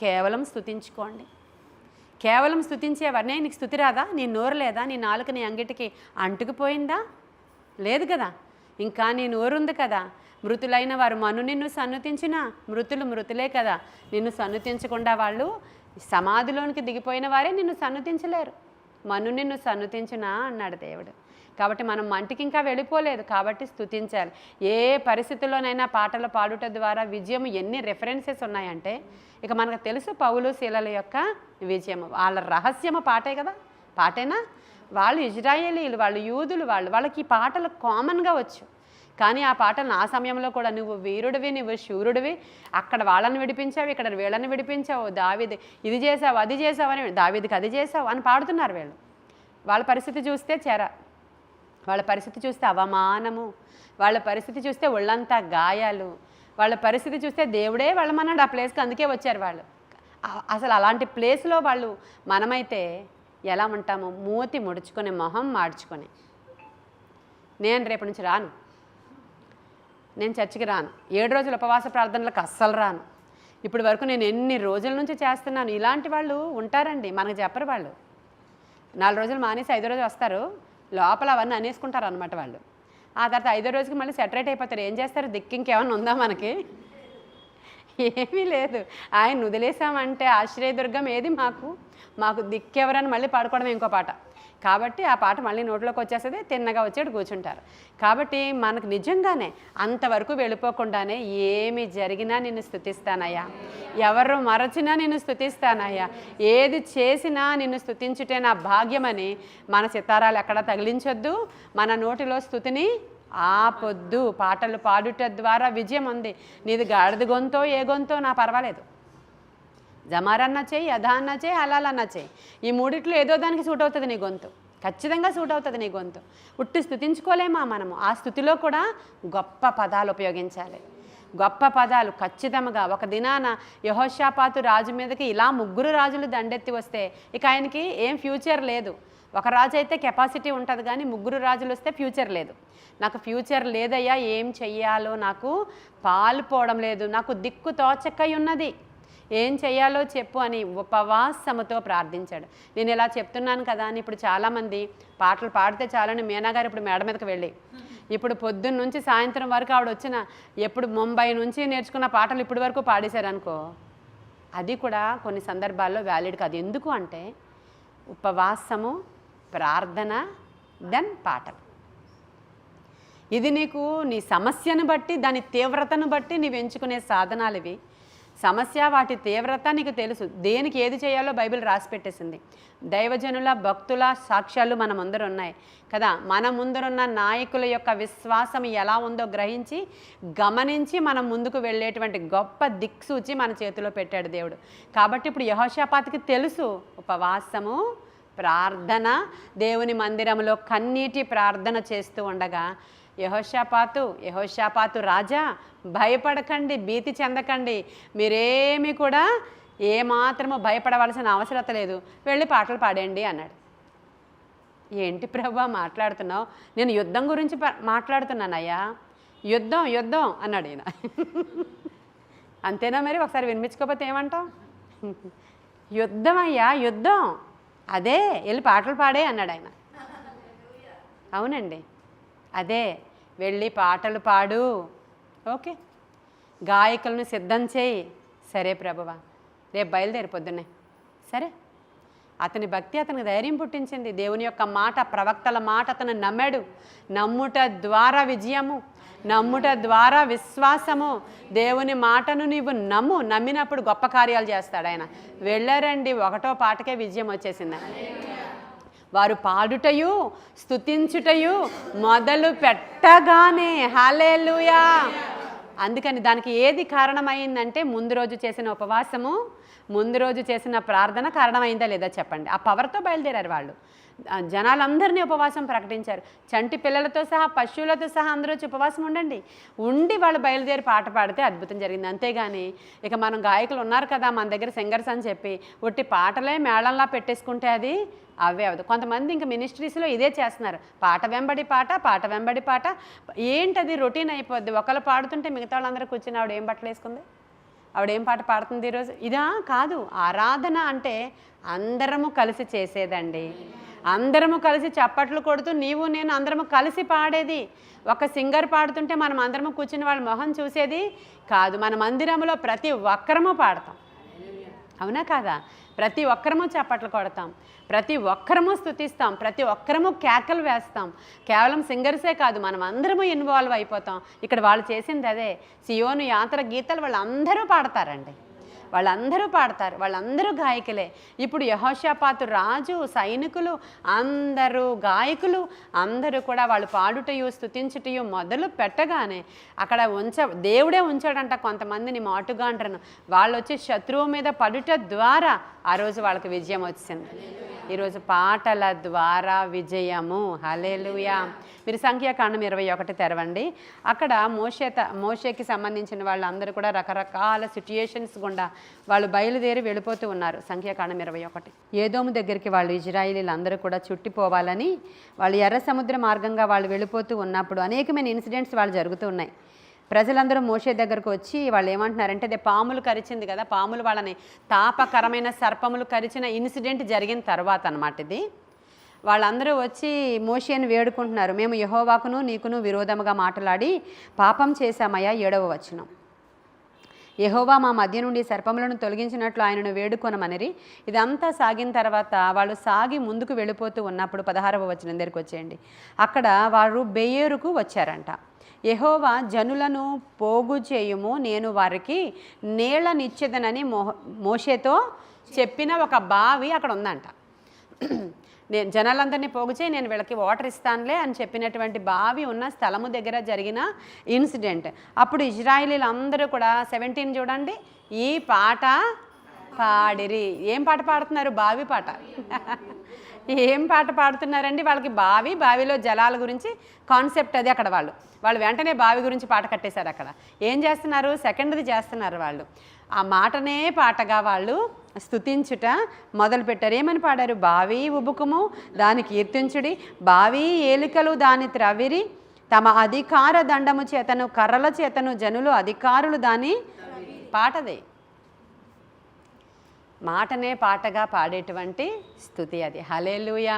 కేవలం స్తుతించుకోండి. కేవలం స్తుతించేవారు. నీకు స్తుతి రాదా? నీ నోరు లేదా? నీ నాలుక నీ అంగిటికి అంటుకుపోయిందా? లేదు కదా. ఇంకా నీ నోరు ఉంది కదా. మృతులైన వారు మను నిన్ను సన్నుతించినా మృతులే కదా. నిన్ను సన్నుతించకుండా వాళ్ళు సమాధిలోనికి దిగిపోయిన వారే నిన్ను సన్నుతించలేరు. మను నిన్ను సన్నుతించునా అన్నాడు దేవుడు. కాబట్టి మనం మంటికి ఇంకా వెళ్ళిపోలేదు, కాబట్టి స్తుతించాలి. ఏ పరిస్థితుల్లోనైనా పాటలు పాడుట ద్వారా విజయం ఎన్ని రెఫరెన్సెస్ ఉన్నాయంటే ఇక మనకు తెలుసు. పౌలు శీలల యొక్క విజయం వాళ్ళ రహస్యము పాటే కదా. పాటేనా? వాళ్ళు ఇజ్రాయేలీలు, వాళ్ళు యూదులు, వాళ్ళకి ఈ పాటలు కామన్గా వచ్చు. కానీ ఆ పాటలను ఆ సమయంలో కూడా నువ్వు వీరుడివి, నువ్వు శూరుడివి, అక్కడ వాళ్ళని విడిపించావు, ఇక్కడ వీళ్ళని విడిపించావు, దావీది ఇది చేసావు, అది చేసావు అని, దావీదికి అది చేసావు అని పాడుతున్నారు వీళ్ళు. వాళ్ళ పరిస్థితి చూస్తే వాళ్ళ పరిస్థితి చూస్తే అవమానము, వాళ్ళ పరిస్థితి చూస్తే ఒళ్ళంతా గాయాలు, వాళ్ళ పరిస్థితి చూస్తే దేవుడే వెళ్ళమన్నాడు ఆ ప్లేస్కి, అందుకే వచ్చారు వాళ్ళు. అసలు అలాంటి ప్లేస్లో వాళ్ళు మనమైతే ఎలా ఉంటాము? మూతి ముడుచుకొని, మొహం మార్చుకొని, నేను రేపటి నుంచి రాను, నేను చర్చికి రాను, 7 రోజుల ఉపవాస ప్రార్థనలకు అస్సలు రాను, ఇప్పటి వరకు నేను ఎన్ని రోజుల నుంచి చేస్తున్నాను. ఇలాంటి వాళ్ళు ఉంటారండి, మనకు చెప్పరు. వాళ్ళు 4 రోజులు మానేసి 5వ రోజు వస్తారు, లోపల అవన్నీ అనేసుకుంటారు అనమాట వాళ్ళు. ఆ తర్వాత 5వ రోజుకి మళ్ళీ సెటరేట్ అయిపోతారు. ఏం చేస్తారు? దిక్కు ఇంకేమన్నా ఉందా మనకి? ఏమీ లేదు. ఆయన వదిలేసామంటే ఆశ్రయదుర్గం ఏది మాకు దిక్కెవరని మళ్ళీ పాడుకోవడం ఇంకో పాట. కాబట్టి ఆ పాట మళ్ళీ నోట్లోకి వచ్చేస్తుంది, తిన్నగా వచ్చేటి కూర్చుంటారు. కాబట్టి మనకు నిజంగానే అంతవరకు వెళ్ళిపోకుండానే ఏమి జరిగినా నిన్ను స్తుతిస్తానయ్యా, ఎవరు మరచినా నిన్ను స్తుతిస్తానయ్యా, ఏది చేసినా నిన్ను స్తుతించుటే నా భాగ్యమని మన సితారాలు ఎక్కడ తగిలించొద్దు, మన నోటిలో స్తుతిని ఆపొద్దు. పాటలు పాడుట ద్వారా విజయం ఉంది. నీది గాడిద గొంతో ఏ గొంతో నా పర్వాలేదు, జమారన్నా చేయి, యథా అన్నా చేయి, హలాల్ అన్నా చేయి, ఈ మూడిట్లో ఏదో దానికి సూట్ అవుతుంది నీ గొంతు, ఖచ్చితంగా సూట్ అవుతుంది నీ గొంతు. ఉట్టి స్తుతించుకోలేమా మనము? ఆ స్థుతిలో కూడా గొప్ప పదాలు ఉపయోగించాలి, గొప్ప పదాలు ఖచ్చితంగా. ఒక దినాన యెహోషాపాతు రాజు మీదకి ఇలా 3 రాజులు దండెత్తి వస్తే ఇక ఆయనకి ఏం ఫ్యూచర్ లేదు. ఒక రాజు అయితే కెపాసిటీ ఉంటుంది, కానీ ముగ్గురు రాజులు వస్తే ఫ్యూచర్ లేదు. నాకు ఫ్యూచర్ లేదయ్యా, ఏం చెయ్యాలో నాకు పాలుపోవడం లేదు, నాకు దిక్కు తోచకై ఉన్నది, ఏం చెయ్యాలో చెప్పు అని ఉపవాసముతో ప్రార్థించాడు. నేను ఇలా చెప్తున్నాను కదా అని ఇప్పుడు చాలామంది పాటలు పాడితే చాలని మీనాగారు ఇప్పుడు మేడ మీదకి వెళ్ళి ఇప్పుడు పొద్దున్న నుంచి సాయంత్రం వరకు ఆవిడ వచ్చిన ఎప్పుడు ముంబై నుంచి నేర్చుకున్న పాటలు ఇప్పటి వరకు పాడేశారనుకో, అది కూడా కొన్ని సందర్భాల్లో వ్యాలిడ్ కాదు. ఎందుకు అంటే ఉపవాసము, ప్రార్థన, దెన్ పాటలు. ఇది నీకు నీ సమస్యను బట్టి, దాని తీవ్రతను బట్టి నీవు ఎంచుకునే సాధనాలు ఇవి. సమస్య, వాటి తీవ్రత నీకు తెలుసు, దేనికి ఏది చేయాలో బైబిల్ రాసి పెట్టేసింది. దైవజనుల, భక్తుల సాక్ష్యాలు మన ముందర ఉన్నాయి కదా. మన ముందరున్న నాయకుల యొక్క విశ్వాసం ఎలా ఉందో గ్రహించి గమనించి మనం ముందుకు వెళ్ళేటువంటి గొప్ప దిక్సూచి మన చేతిలో పెట్టాడు దేవుడు. కాబట్టి ఇప్పుడు యెహోషాపాతుకి తెలుసు ఉపవాసము, ప్రార్థన, దేవుని మందిరంలో కన్నీటి ప్రార్థన చేస్తూ ఉండగా యెహోషాపాతు రాజా, భయపడకండి, భీతి చెందకండి, మీరేమి కూడా ఏమాత్రము భయపడవలసిన అవసరత లేదు, వెళ్ళి పాటలు పాడండి అన్నాడు. ఏంటి ప్రభువా మాట్లాడుతున్నావు? నేను యుద్ధం గురించి మాట్లాడుతున్నానయ్యా. యుద్ధం యుద్ధం అన్నాడు ఈయన. అంతేనా మరి? ఒకసారి వినిపించుకోకపోతే ఏమంటావు? యుద్ధం అయ్యా, యుద్ధం, అదే వెళ్ళి పాటలు పాడే అన్నాడు ఆయన. అవునండి, అదే వెళ్ళి పాటలు పాడు, ఓకే, గాయకులను సిద్ధం చేయి. సరే ప్రభువా, రేపు బయలుదేరి పొద్దున్నే. సరే, అతని భక్తి అతనికి ధైర్యం పుట్టించింది. దేవుని యొక్క మాట, ప్రవక్తల మాట అతను నమ్మాడు. నమ్ముట ద్వారా విజయము, నమ్ముట ద్వారా విశ్వాసము. దేవుని మాటను నీవు నమ్మినప్పుడు గొప్ప కార్యాలు చేస్తాడు ఆయన. వెళ్ళారండి, 1వ పాటకే విజయం వచ్చేసింది. వారు పాడుటయు స్తుతించుటయు మొదలు పెట్టగానే, హల్లెలూయా. అందుకని దానికి ఏది కారణమైందంటే ముందు రోజు చేసిన ఉపవాసము, ముందు రోజు చేసిన ప్రార్థన కారణమైందా లేదా చెప్పండి. ఆ పవర్తో బయలుదేరారు వాళ్ళు. జనాలందరినీ ఉపవాసం ప్రకటించారు. చంటి పిల్లలతో సహా, పశువులతో సహా అందరూ వచ్చి ఉపవాసం ఉండి వాళ్ళు బయలుదేరి పాట పాడితే అద్భుతం జరిగింది. అంతేగాని ఇక మనం గాయకులు ఉన్నారు కదా మన దగ్గర సింగర్స్ అని చెప్పి ఒట్టి పాటలే మేళంలా పెట్టేసుకుంటే అది అవే అవదు. కొంతమంది ఇంకా మినిస్ట్రీస్లో ఇదే చేస్తున్నారు, పాట వెంబడి పాట, పాట వెంబడి పాట. ఏంటది? రొటీన్ అయిపోద్ది. ఒకళ్ళు పాడుతుంటే మిగతా వాళ్ళందరూ కూర్చుని ఆవిడ ఏం బట్టలు వేసుకుంది, ఆవిడేం పాట పాడుతుంది ఈరోజు, ఇదా కాదు. ఆరాధన అంటే అందరము కలిసి చేసేదండి. అందరము కలిసి చప్పట్లు కొడుతూ నీవు నేను అందరము కలిసి పాడేది. ఒక సింగర్ పాడుతుంటే మనం అందరము కూర్చుని వాళ్ళ మొహం చూసేది కాదు. మన మందిరంలో ప్రతి ఒక్కరము పాడతాం, అవునా కాదా? ప్రతి ఒక్కరము చప్పట్లు కొడతాం, ప్రతి ఒక్కరము స్తుతిస్తాం, ప్రతి ఒక్కరము కేకలు వేస్తాం. కేవలం సింగర్సే కాదు, మనం అందరము ఇన్వాల్వ్ అయిపోతాం. ఇక్కడ వాళ్ళు చేసింది అదే. సియోను యాత్ర గీతాలు వాళ్ళందరూ పాడతారండి, వాళ్ళందరూ పాడతారు, వాళ్ళందరూ గాయకులే. ఇప్పుడు యెహోషాపాతు రాజు, సైనికులు, అందరూ గాయకులు, అందరూ కూడా వాళ్ళు పాడుటయు స్తుతించుటయు మొదలు పెట్టగానే అక్కడ దేవుడే ఉంచాడంట కొంతమందిని మాటుగాండ్రను. వాళ్ళు వచ్చి శత్రువు మీద పడుట ద్వారా ఆ రోజు వాళ్ళకి విజయం వచ్చింది. ఈరోజు పాటల ద్వారా విజయము. హల్లెలూయా. మీరు సంఖ్యాకాండం 21 తెరవండి. అక్కడ మోషేకి సంబంధించిన వాళ్ళందరూ కూడా రకరకాల సిట్యుయేషన్స్ గుండా వాళ్ళు బయలుదేరి వెళ్ళిపోతూ ఉన్నారు. సంఖ్యాకాండం 21. ఏదోము దగ్గరికి వాళ్ళు ఇజ్రాయేలీలందరూ కూడా చుట్టిపోవాలని వాళ్ళు ఎర్ర సముద్ర మార్గంగా వాళ్ళు వెళ్ళిపోతూ ఉన్నప్పుడు అనేకమైన ఇన్సిడెంట్స్ వాళ్ళు జరుగుతూ ఉన్నాయి. ప్రజలందరూ మోషే దగ్గరకు వచ్చి వాళ్ళు ఏమంటున్నారంటే, అదే పాములు కరిచింది కదా, పాములు వాళ్ళని తాపకరమైన సర్పములు కరిచిన ఇన్సిడెంట్ జరిగిన తర్వాత అన్నమాట ఇది. వాళ్ళందరూ వచ్చి మోషేని వేడుకుంటున్నారు, మేము యెహోవాకును నీకును విరోధముగా మాట్లాడి పాపం చేశామయ్యా. 7వ వచనం, యెహోవా మా మధ్య నుండి సర్పములను తొలగించినట్లు ఆయనను వేడుకొనమనిరి. ఇదంతా సాగిన తర్వాత వాళ్ళు సాగి ముందుకు వెళ్ళిపోతూ ఉన్నప్పుడు 16వ వచనం దగ్గరికి వచ్చేయండి. అక్కడ వారు బెయేరుకు వచ్చారంట. యెహోవా జనులను పోగు చేయుము, నేను వారికి నీళ్ళనిచ్చేదనని మోషేతో చెప్పిన ఒక బావి అక్కడ ఉందంట. నేను జనాలందరినీ పోగు చేయి, నేను వీళ్ళకి వాటర్ ఇస్తానులే అని చెప్పినటువంటి బావి ఉన్న స్థలము దగ్గర జరిగిన ఇన్సిడెంట్. అప్పుడు ఇజ్రాయేలీలందరూ కూడా 17 చూడండి, ఈ పాట పాడిరి. ఏం పాట పాడుతున్నారు? బావి పాట. ఏం పాట పాడుతున్నారండి? వాళ్ళకి బావిలో జలాల గురించి కాన్సెప్ట్ అది. అక్కడ వాళ్ళు వెంటనే బావి గురించి పాట కట్టేశారు. అక్కడ ఏం చేస్తున్నారు? సెకండ్ది చేస్తున్నారు వాళ్ళు. ఆ మాటనే పాటగా వాళ్ళు స్తుతించుట మొదలుపెట్టారు. ఏమని పాడారు? బావి ఉబుకుము దాని కీర్తించుడి, బావి ఏలికలు దాని త్రవిరి, తమ అధికార దండము చేతను కర్రల చేతను జనులు అధికారులు దాని పాటదే. మాటనే పాటగా పాడేటువంటి స్తుతి అది. హల్లెలూయా.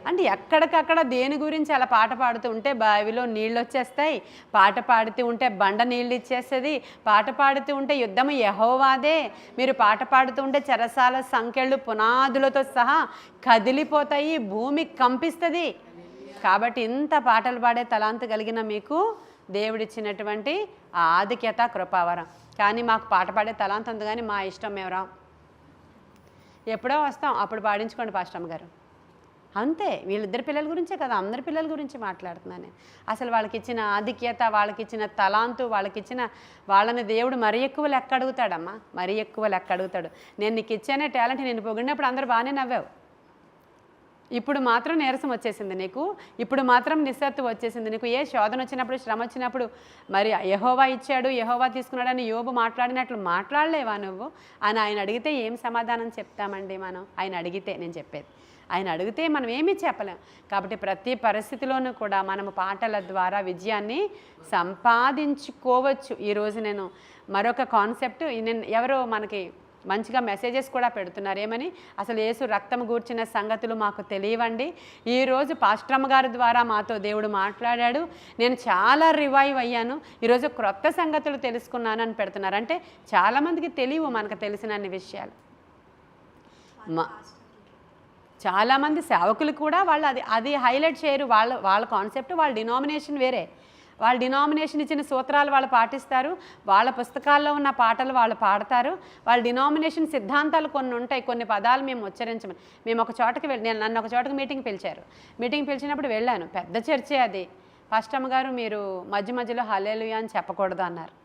అంటే ఎక్కడికక్కడ దేని గురించి అలా పాట పాడుతూ ఉంటే బావిలో నీళ్ళు వచ్చేస్తాయి, పాట పాడుతూ ఉంటే బండ నీళ్ళు ఇచ్చేస్తుంది, పాట పాడుతూ ఉంటే యుద్ధము యెహోవాదే, మీరు పాట పాడుతూ ఉంటే చెరసాల సంకెళ్ళు పునాదులతో సహా కదిలిపోతాయి, భూమి కంపిస్తుంది. కాబట్టి ఇంత పాటలు పాడే తలాంతు కలిగిన మీకు దేవుడిచ్చినటువంటి ఆ ఆధిక్యత కృపావరం. కానీ మాకు పాట పాడే తలాంత ఉంది, కానీ మా ఇష్టం మేము రాం. ఎప్పుడో వస్తాం, అప్పుడు పాడించుకోండి పాస్టమ్ గారు, అంతే. వీళ్ళిద్దరు పిల్లల గురించే కదా, అందరి పిల్లల గురించి మాట్లాడుతున్నాను నేను. అసలు వాళ్ళకి ఇచ్చిన ఆధిక్యత, వాళ్ళకి ఇచ్చిన తలాంతు, వాళ్ళని దేవుడు మరీ ఎక్కువ లెక్క అడుగుతాడమ్మా, మరీ ఎక్కువ లెక్క అడుగుతాడు. నేను నీకు ఇచ్చానే టాలెంట్, నేను పొగిడినప్పుడు అందరూ బాగానే నవ్వావు, ఇప్పుడు మాత్రం నీరసం వచ్చేసింది నీకు, ఇప్పుడు మాత్రం నిస్సత్తు వచ్చేసింది నీకు. ఏ శోధన వచ్చినప్పుడు, శ్రమ వచ్చినప్పుడు మరి యెహోవా ఇచ్చాడు, యెహోవా తీసుకున్నాడని యోబు మాట్లాడినట్లు మాట్లాడలేవా నువ్వు అని ఆయన అడిగితే ఏం సమాధానం చెప్తామండి మనం? ఆయన అడిగితే, నేను చెప్పేది, ఆయన అడిగితే మనం ఏమీ చెప్పలేం. కాబట్టి ప్రతి పరిస్థితిలోనూ కూడా మనము పాటల ద్వారా విజయాన్ని సంపాదించుకోవచ్చు. ఈరోజు నేను మరొక కాన్సెప్ట్, నేను ఎవరో మనకి మంచిగా మెసేజెస్ కూడా పెడుతున్నారు. ఏమని? అసలు యేసు రక్తం గూర్చిన సంగతులు మాకు తెలియవండి, ఈరోజు పాస్టరమ్మ గారి ద్వారా మాతో దేవుడు మాట్లాడాడు, నేను చాలా రివైవ్ అయ్యాను, ఈరోజు క్రొత్త సంగతులు తెలుసుకున్నాను అని పెడుతున్నారు. అంటే చాలామందికి తెలియవు మనకు తెలిసినన్ని విషయాలు. చాలామంది సేవకులు కూడా వాళ్ళు అది హైలైట్ చేయరు. వాళ్ళ కాన్సెప్ట్, వాళ్ళ డినామినేషన్ వేరే, వాళ్ళ డినామినేషన్ ఇచ్చిన సూత్రాలు వాళ్ళు పాటిస్తారు, వాళ్ళ పుస్తకాల్లో ఉన్న పాటలు వాళ్ళు పాడతారు, వాళ్ళ డినామినేషన్ సిద్ధాంతాలు కొన్ని ఉంటాయి, కొన్ని పదాలు మేము ఉచ్చరించమని. మేము ఒక చోటకి నన్ను ఒక చోటకి మీటింగ్ పిలిచారు. మీటింగ్ పిలిచినప్పుడు వెళ్ళాను, పెద్ద చర్చే అది. పాస్టమ్మ గారు మీరు మధ్య మధ్యలో హల్లెలూయా అని చెప్పకూడదు అన్నారు.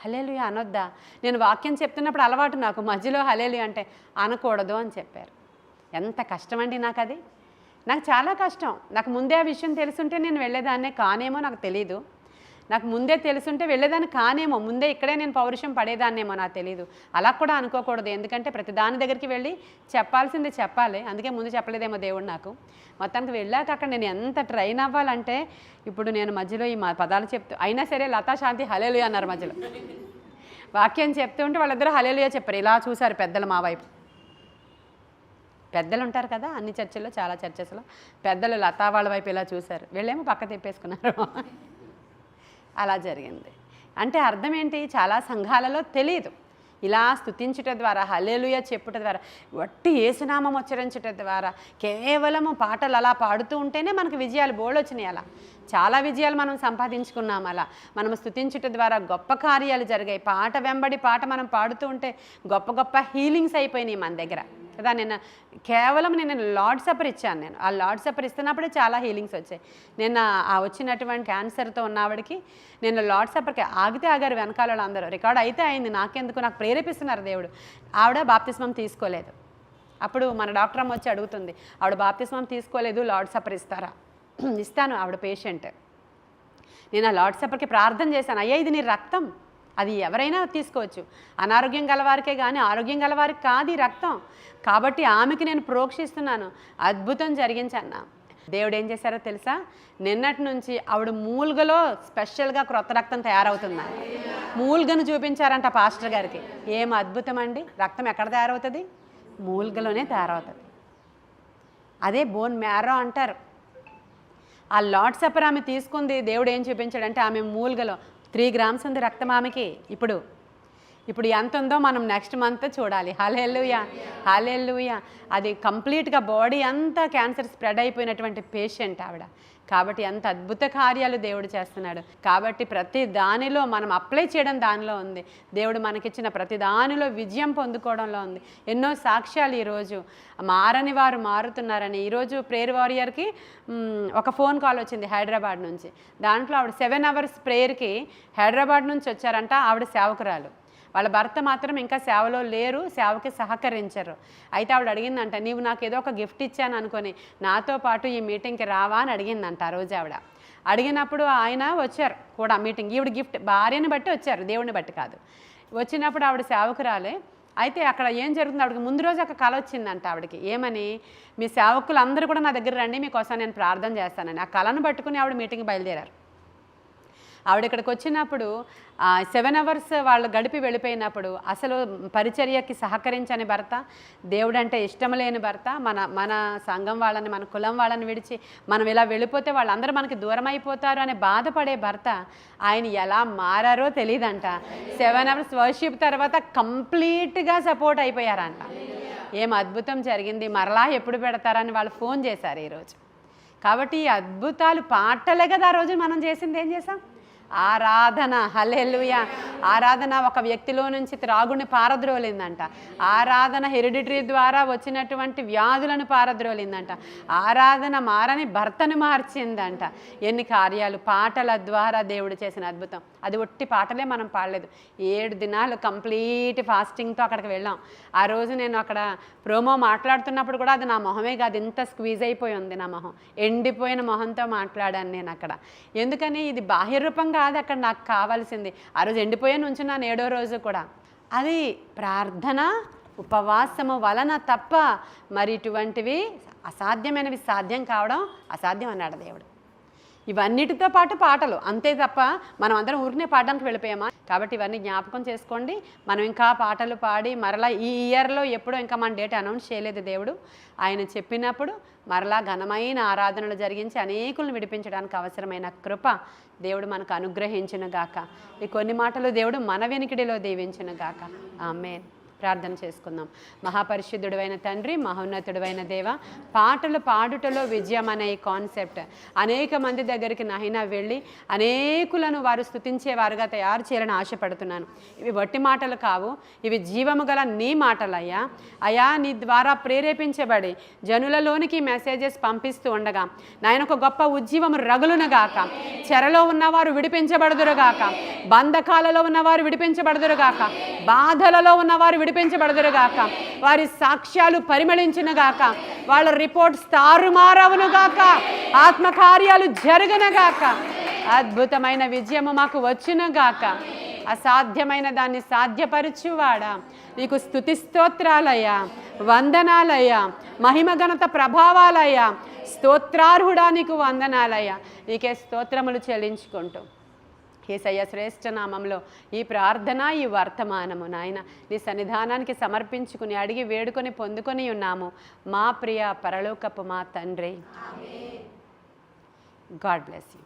హల్లెలూయా అనొద్దా? నేను వాక్యం చెప్తున్నప్పుడు అలవాటు నాకు, మధ్యలో హల్లెలూయా అంటే అనకూడదు అని చెప్పారు. ఎంత కష్టమండి నాకు అది, నాకు చాలా కష్టం. నాకు ముందే ఆ విషయం తెలుసుంటే నేను వెళ్ళేదాన్నే కానేమో, నాకు తెలీదు. నాకు ముందే తెలుసుంటే వెళ్ళేదాన్ని కానేమో, ముందే ఇక్కడే నేను పౌరుషం పడేదాన్నేమో, నాకు తెలీదు. అలా కూడా అనుకోకూడదు, ఎందుకంటే ప్రతి దాని దగ్గరికి వెళ్ళి చెప్పాల్సింది చెప్పాలి. అందుకే ముందు చెప్పలేదేమో దేవుడు నాకు. మొత్తానికి వెళ్ళాక అక్కడ నేను ఎంత ట్రైన్ అవ్వాలంటే, ఇప్పుడు నేను మధ్యలో ఈ పదాలు చెప్తూ అయినా సరే లతా శాంతి హల్లెలూయా అన్నారు మధ్యలో. వాక్యం చెప్తూ ఉంటే వాళ్ళిద్దరూ హల్లెలూయా చెప్పారు. ఇలా చూశారు పెద్దలు మా వైపు. పెద్దలు ఉంటారు కదా అన్ని చర్చల్లో, చాలా చర్చెస్లో పెద్దలు లతా వాళ్ళ వైపు ఇలా చూశారు, వీళ్ళేమో పక్క తిప్పేసుకున్నారు. అలా జరిగింది. అంటే అర్థం ఏంటి? చాలా సంఘాలలో తెలియదు. ఇలా స్తుతించుట ద్వారా, హల్లెలూయా చెప్పుట ద్వారా, వట్టి యేసునామం ఉచ్చరించుట ద్వారా, కేవలము పాటలు అలా పాడుతూ ఉంటేనే మనకు విజయాలు బోళ్ళొచ్చినాయి. అలా చాలా విజయాలు మనం సంపాదించుకున్నాం. అలా మనం స్తుతించుట ద్వారా గొప్ప కార్యాలు జరిగాయి. పాట వెంబడి పాట మనం పాడుతూ ఉంటే గొప్ప గొప్ప హీలింగ్స్ అయిపోయినాయి మన దగ్గర కదా. నేను లార్డ్ సపర్ ఇచ్చాను. నేను ఆ లార్డ్ సపర్ ఇస్తున్నప్పుడే చాలా హీలింగ్స్ వచ్చాయి. నేను ఆ వచ్చినటువంటి క్యాన్సర్తో ఉన్నవాడికి నేను లార్డ్ సపర్కి ఆగితే ఆగారు వెనకాల అందరూ, రికార్డ్ అయితే అయింది, నాకెందుకు, నాకు ప్రేరేపిస్తున్నారు దేవుడు. ఆవిడ బాప్తిస్మం తీసుకోలేదు. అప్పుడు మన డాక్టర్ అమ్మ వచ్చి అడుగుతుంది, ఆవిడ బాప్తిస్మం తీసుకోలేదు, లార్డ్ సపర్ ఇస్తారా? ఇస్తాను, ఆవిడ పేషెంట్. నేను ఆ లార్డ్ సపర్కి ప్రార్థన చేశాను, అయ్యా ఇది నీ రక్తం, అది ఎవరైనా తీసుకోవచ్చు, అనారోగ్యం గలవారికే కానీ ఆరోగ్యం గలవారికి కాదు ఈ రక్తం, కాబట్టి ఆమెకి నేను ప్రోక్షిస్తున్నాను, అద్భుతం జరిగించన్నా. దేవుడు ఏం చేశారో తెలుసా? నిన్నటి నుంచి ఆవిడ మూల్గలో స్పెషల్గా క్రొత్త రక్తం తయారవుతుంది. మూల్గను చూపించారంట పాస్టర్ గారికి. ఏం అద్భుతం అండి! రక్తం ఎక్కడ తయారవుతుంది? మూల్గలోనే తయారవుతుంది. అదే బోన్ మ్యారో అంటారు. ఆ లార్డ్ సపర్ ఆమె తీసుకుంది, దేవుడు ఏం చూపించాడంటే ఆమె మూల్గలో 3 grams ఉంది రక్తం ఆమెకి. ఇప్పుడు ఎంత ఉందో మనం నెక్స్ట్ మంత్ చూడాలి. హల్లెలూయా, హల్లెలూయా. అది కంప్లీట్గా బాడీ అంతా క్యాన్సర్ స్ప్రెడ్ అయిపోయినటువంటి పేషెంట్ ఆవిడ. కాబట్టి ఎంత అద్భుత కార్యాలు దేవుడు చేస్తున్నాడు. కాబట్టి ప్రతి దానిలో మనం అప్లై చేయడం దానిలో ఉంది. దేవుడు మనకిచ్చిన ప్రతి దానిలో విజయం పొందుకోవడంలో ఉంది. ఎన్నో సాక్ష్యాలు ఈరోజు మారని వారు మారుతున్నారని. ఈరోజు ప్రేయర్ వారియర్కి ఒక ఫోన్ కాల్ వచ్చింది హైదరాబాద్ నుంచి. దాంట్లో ఆవిడ 7 hours ప్రేయర్కి హైదరాబాద్ నుంచి వచ్చారంట. ఆవిడ సేవకురాలు, వాళ్ళ భర్త మాత్రం ఇంకా సేవలో లేరు, సేవకి సహకరించరు. అయితే ఆవిడ అడిగిందంట, నీవు నాకు ఏదో ఒక గిఫ్ట్ ఇచ్చాను అనుకొని నాతో పాటు ఈ మీటింగ్కి రావా అని అడిగిందంట. ఆ రోజు ఆవిడ అడిగినప్పుడు ఆయన వచ్చారు కూడా మీటింగ్. ఈవిడ గిఫ్ట్ భార్యని బట్టి వచ్చారు, దేవుడిని బట్టి కాదు. వచ్చినప్పుడు ఆవిడ సేవకురాలే. అయితే అక్కడ ఏం జరుగుతుంది, ఆవిడకి ముందు రోజు ఒక కళ వచ్చిందంట ఆవిడకి. ఏమని, మీ సేవకులు అందరూ కూడా నా దగ్గర రండి, మీకోసం నేను ప్రార్థన చేస్తానని. ఆ కళను పట్టుకుని ఆవిడ మీటింగ్ బయలుదేరారు. ఆవిడ ఇక్కడికి వచ్చినప్పుడు 7 hours వాళ్ళు గడిపి వెళ్ళిపోయినప్పుడు అసలు పరిచర్యకి సహకరించని భర్త, దేవుడంటే ఇష్టం లేని భర్త, మన సంఘం వాళ్ళని, మన కులం వాళ్ళని విడిచి మనం ఇలా వెళ్ళిపోతే వాళ్ళందరూ మనకి దూరం అయిపోతారు అని బాధపడే భర్త ఆయన ఎలా మారారో తెలియదంట. 7 hours వర్షిప్ తర్వాత కంప్లీట్గా సపోర్ట్ అయిపోయారంట. ఏం అద్భుతం జరిగింది, మరలా ఎప్పుడు పెడతారని వాళ్ళు ఫోన్ చేశారు ఈరోజు. కాబట్టి ఈ అద్భుతాలు పాటలే కదా ఆ రోజు మనం చేసింది. ఏం చేసాం? ఆరాధన. హల్లెలూయా. ఆరాధన ఒక వ్యక్తిలో నుంచి త్రాగుని పారద్రోలిందంట. ఆరాధన హెరిడిటరీ ద్వారా వచ్చినటువంటి వ్యాధులను పారద్రోలిందంట. ఆరాధన మారని భర్తను మార్చిందంట. ఎన్ని కార్యాలు పాటల ద్వారా దేవుడు చేసిన అద్భుతం. అది ఒట్టి పాటలే మనం పాడలేదు. 7 దినాలు కంప్లీట్ ఫాస్టింగ్తో అక్కడికి వెళ్ళాం. ఆ రోజు నేను అక్కడ ప్రోమో మాట్లాడుతున్నప్పుడు కూడా అది నా మొహమే కాదు, ఇంత స్క్వీజ్ అయిపోయి ఉంది నా మొహం. ఎండిపోయిన మొహంతో మాట్లాడాను నేను అక్కడ. ఎందుకని, ఇది బాహ్య రూపం కాదు అక్కడ నాకు కావాల్సింది. ఆ రోజు ఎండిపోయాను ఉంచున్నాను 7వ రోజు కూడా. అది ప్రార్థన ఉపవాసము వలన తప్ప మరి ఇటువంటివి అసాధ్యమైనవి సాధ్యం కావడం అసాధ్యం అన్నాడు దేవుడు. ఇవన్నిటితో పాటు పాటలు అంతే తప్ప మనం అందరం ఊరినే పాడడానికి వెళ్ళిపోయామా? కాబట్టి ఇవన్నీ జ్ఞాపకం చేసుకోండి. మనం ఇంకా పాటలు పాడి మరలా ఈ ఇయర్లో ఎప్పుడో ఇంకా మన డేట్ అనౌన్స్ చేయలేదు దేవుడు. ఆయన చెప్పినప్పుడు మరలా ఘనమైన ఆరాధనలు జరిగించి అనేకులను విడిపించడానికి అవసరమైన కృప దేవుడు మనకు అనుగ్రహించును గాక. ఈ కొన్ని మాటలు దేవుడు మన వెనుకిడిలో దీవించును గాక. ఆమేన్. ప్రార్థన చేసుకుందాం. మహాపరిశుద్ధుడైన తండ్రి, మహోన్నతుడైన దేవ, పాటలు పాడుటలో విజయం అనే ఈ కాన్సెప్ట్ అనేక మంది దగ్గరికి నాయనా వెళ్ళి అనేకులను వారు స్తుతించేవారుగా తయారు చేయాలని ఆశపడుతున్నాను. ఇవి వట్టి మాటలు కావు, ఇవి జీవము గల నీ మాటలయ్యా. అయా, నీ ద్వారా ప్రేరేపించబడి జనులలోనికి మెసేజెస్ పంపిస్తూ ఉండగా నాయన ఒక గొప్ప ఉజ్జీవము రగులునుగాక. చెరలో ఉన్నవారు విడిపించబడుదురుగాక, బంధకాలలో ఉన్నవారు విడిపించబడుదురుగాక, బాధలలో ఉన్నవారు విడిపించబడుదురుగాక, వారి సాక్ష్యాలు పరిమళించునుగాక, వాళ్ళ రిపోర్ట్స్ తారుమారవునుగాక, ఆత్మకార్యాలు జరుగునుగాక, అద్భుతమైన విజయము మాకు వచ్చునుగాక. అసాధ్యమైన దాన్ని సాధ్యపరచువాడా, నీకు స్తుతి స్తోత్రాలయ్యా, వందనాలయ్యా, మహిమ ఘనత ప్రభావాలయ్యా, స్తోత్రార్హుడా నీకు వందనాలయ్యా. నీకే స్తోత్రములు చెల్లించుకుంటూ యేసయ్య శ్రేష్ఠ నామంలో ఈ ప్రార్థన, ఈ వర్తమానము నాయన నీ సన్నిధానానికి సమర్పించుకుని అడిగి వేడుకొని పొందుకొని ఉన్నాము మా ప్రియ పరలోకపు మా తండ్రి. God bless you.